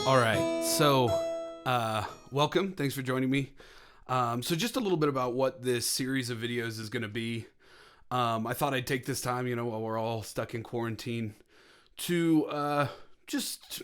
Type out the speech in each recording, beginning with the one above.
All right, so welcome. Thanks for joining me. So just a little bit about what this series of videos is going to be. I thought I'd take this time, while we're all stuck in quarantine, to just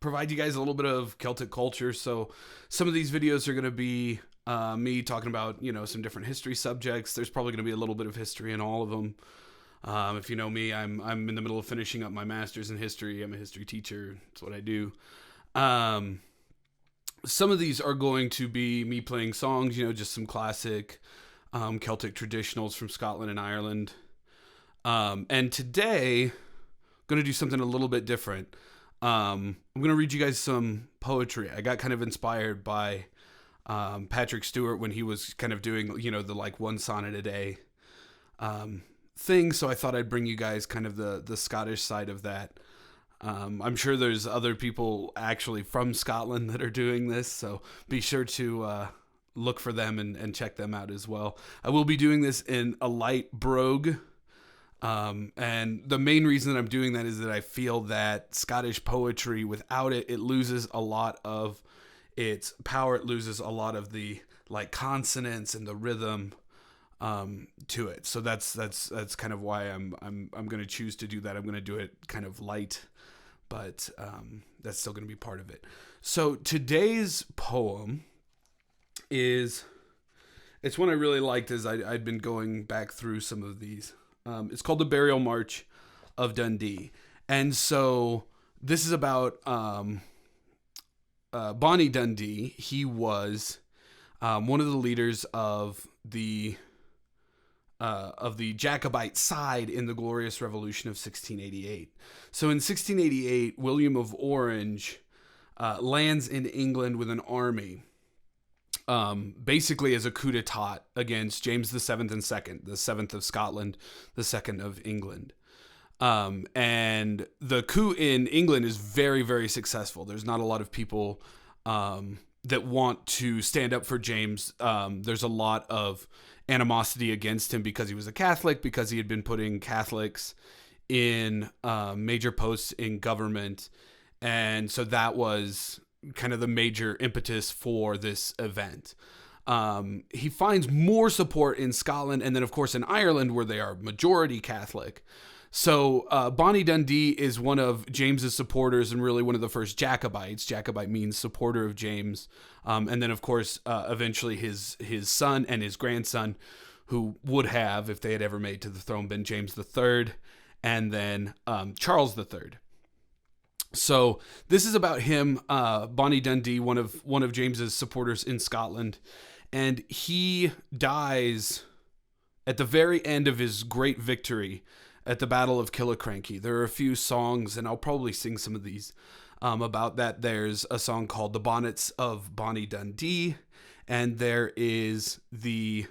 provide you guys a little bit of Celtic culture. So some of these videos are going to be me talking about, some different history subjects. There's probably going to be a little bit of history in all of them. If you know me, I'm in the middle of finishing up my master's in history. I'm a history teacher. That's what I do. Some of these are going to be me playing songs, just some classic Celtic traditionals from Scotland and Ireland. And today, I'm going to do something a little bit different. I'm going to read you guys some poetry. I got kind of inspired by Patrick Stewart when he was kind of doing, the like one sonnet a day thing. So I thought I'd bring you guys kind of the Scottish side of that. I'm sure there's other people actually from Scotland that are doing this, so be sure to look for them and check them out as well. I will be doing this in a light brogue, and the main reason that I'm doing that is that I feel that Scottish poetry, without it, it loses a lot of its power. It loses a lot of the like consonants and the rhythm to it. So that's kind of why I'm going to choose to do that. I'm going to do it kind of light, but that's still going to be part of it. So today's poem it's one I really liked as I'd been going back through some of these. It's called The Burial March of Dundee. And so this is about Bonnie Dundee. He was one of the leaders of the Jacobite side in the Glorious Revolution of 1688. So in 1688, William of Orange lands in England with an army, basically as a coup d'etat against James the Seventh and Second, the seventh of Scotland, the second of England. And the coup in England is very, very successful. There's not a lot of people that want to stand up for James. There's a lot of animosity against him because he was a Catholic, because he had been putting Catholics in major posts in government. And so that was kind of the major impetus for this event. He finds more support in Scotland and then, of course, in Ireland, where they are majority Catholic. So Bonnie Dundee is one of James's supporters and really one of the first Jacobites. Jacobite means supporter of James. And then, of course, eventually his son and his grandson, who would have, if they had ever made to the throne, been James III and then Charles III. So this is about him, Bonnie Dundee, one of James's supporters in Scotland. And he dies at the very end of his great victory at the Battle of Killiecrankie. There are a few songs, and I'll probably sing some of these about that. There's a song called The Bonnets of Bonnie Dundee, and there is the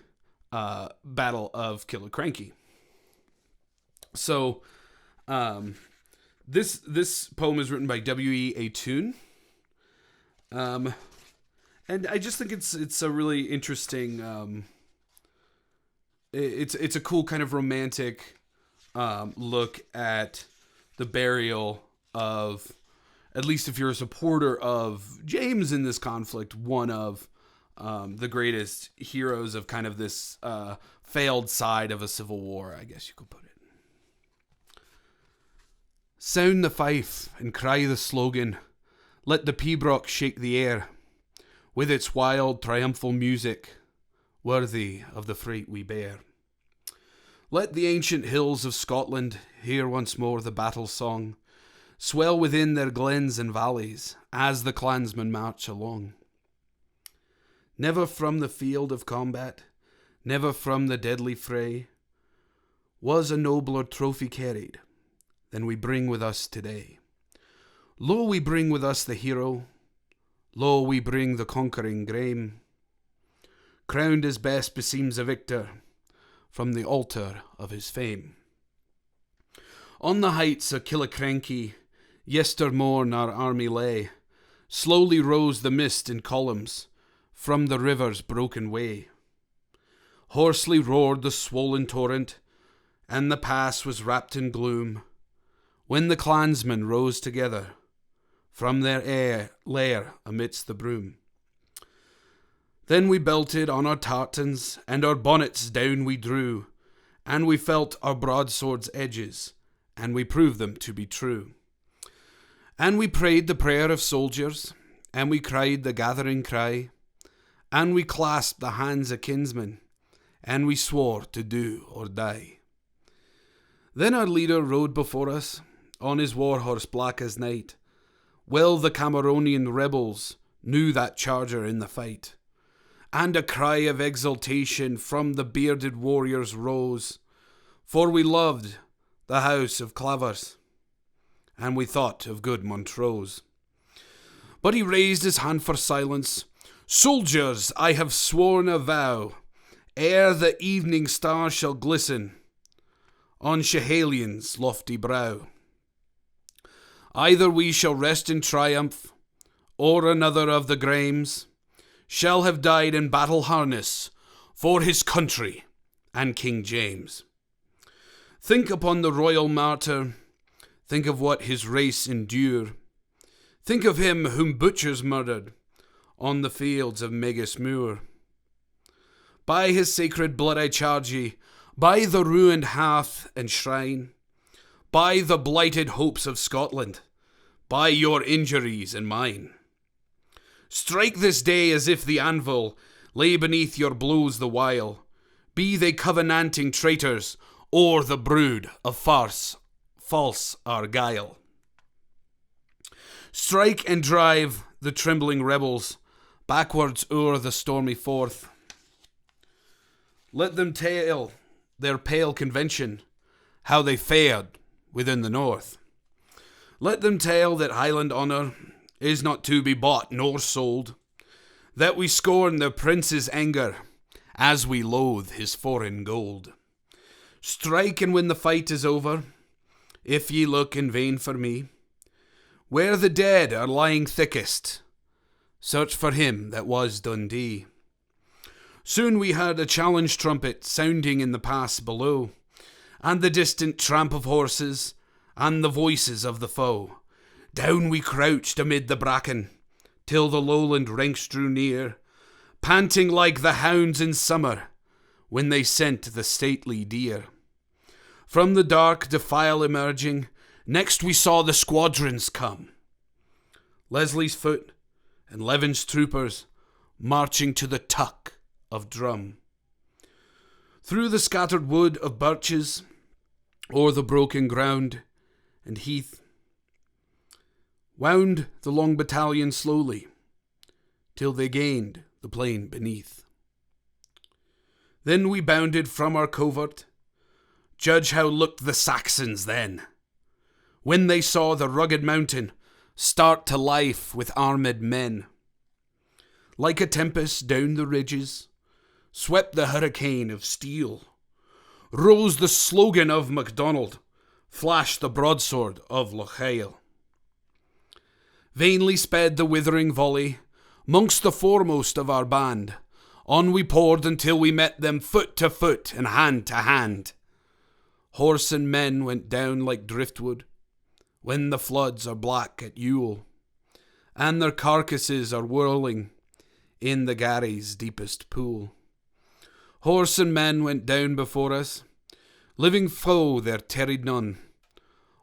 Battle of Killiecrankie. So this poem is written by W.E. Atoun. And I just think it's a really interesting, it's a cool kind of romantic look at the burial of, at least if you're a supporter of James in this conflict, one of the greatest heroes of kind of this failed side of a civil war, I guess you could put it. Sound the fife and cry the slogan, let the pibroch shake the air, with its wild triumphal music, worthy of the freight we bear. Let the ancient hills of Scotland hear once more the battle song, swell within their glens and valleys as the clansmen march along. Never from the field of combat, never from the deadly fray, was a nobler trophy carried than we bring with us today. Lo, we bring with us the hero, lo, we bring the conquering Graham, crowned as best beseems a victor, from the altar of his fame. On the heights of Killiecrankie, yestermorn our army lay, slowly rose the mist in columns from the river's broken way. Hoarsely roared the swollen torrent, and the pass was wrapped in gloom, when the clansmen rose together from their lair amidst the broom. Then we belted on our tartans, and our bonnets down we drew, and we felt our broadswords' edges, and we proved them to be true. And we prayed the prayer of soldiers, and we cried the gathering cry, and we clasped the hands of kinsmen, and we swore to do or die. Then our leader rode before us, on his war horse black as night. Well the Cameronian rebels knew that charger in the fight. And a cry of exultation from the bearded warriors rose, for we loved the house of Clavers, and we thought of good Montrose. But he raised his hand for silence. Soldiers, I have sworn a vow, ere the evening star shall glisten on Schehalion's lofty brow. Either we shall rest in triumph, or another of the Graims shall have died in battle harness for his country and King James. Think upon the royal martyr, think of what his race endure. Think of him whom butchers murdered on the fields of Magus Moor. By his sacred blood I charge ye, by the ruined hearth and shrine, by the blighted hopes of Scotland, by your injuries and mine. Strike this day as if the anvil lay beneath your blows the while, be they covenanting traitors, or the brood of false Argyle. Strike and drive the trembling rebels backwards o'er the stormy Forth. Let them tell their pale convention how they fared within the North. Let them tell that Highland honour is not to be bought nor sold, that we scorn the prince's anger as we loathe his foreign gold. Strike, and when the fight is over, if ye look in vain for me, where the dead are lying thickest, search for him that was Dundee. Soon we heard a challenge trumpet sounding in the pass below, and the distant tramp of horses, and the voices of the foe. Down we crouched amid the bracken, till the lowland ranks drew near, panting like the hounds in summer, when they scent the stately deer. From the dark defile emerging, next we saw the squadrons come. Leslie's foot and Levin's troopers marching to the tuck of drum. Through the scattered wood of birches, o'er the broken ground and heath, wound the long battalion slowly, till they gained the plain beneath. Then we bounded from our covert. Judge how looked the Saxons then, when they saw the rugged mountain start to life with armed men. Like a tempest down the ridges, swept the hurricane of steel. Rose the slogan of MacDonald, flashed the broadsword of Lochael. Vainly sped the withering volley, mongst the foremost of our band. On we poured until we met them foot to foot and hand to hand. Horse and men went down like driftwood, when the floods are black at Yule, and their carcasses are whirling in the Garry's deepest pool. Horse and men went down before us, living foe there tarried none,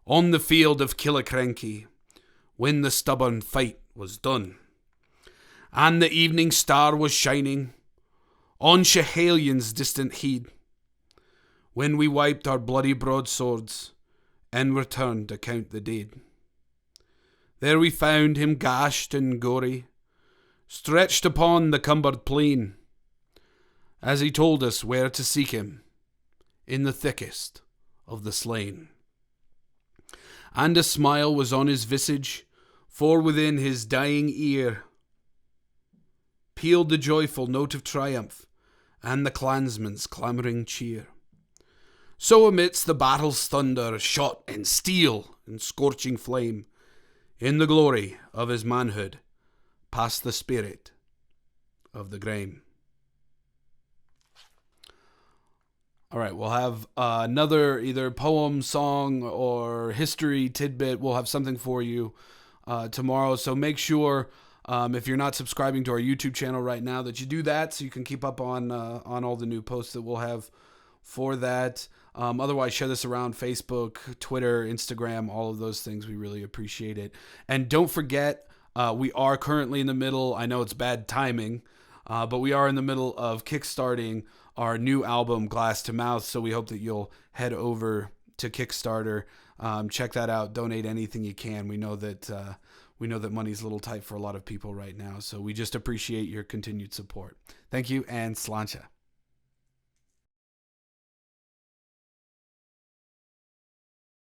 on the field of Killiecrankie, when the stubborn fight was done. And the evening star was shining on Schehalion's distant head, when we wiped our bloody broadswords and returned to count the dead. There we found him gashed and gory, stretched upon the cumbered plain, as he told us where to seek him in the thickest of the slain. And a smile was on his visage, for within his dying ear pealed the joyful note of triumph and the clansmen's clamouring cheer. So amidst the battle's thunder, shot and steel and scorching flame, in the glory of his manhood, passed the spirit of the Graeme. All right, we'll have another either poem, song, or history tidbit. We'll have something for you tomorrow. So make sure, if you're not subscribing to our YouTube channel right now, that you do that so you can keep up on all the new posts that we'll have for that. Otherwise, share this around Facebook, Twitter, Instagram, all of those things. We really appreciate it. And don't forget, we are currently in the middle. I know it's bad timing, but we are in the middle of kickstarting our new album, Glass to Mouth. So we hope that you'll head over to Kickstarter, check that out, donate anything you can. We know that money's a little tight for a lot of people right now. So we just appreciate your continued support. Thank you, and Slainté.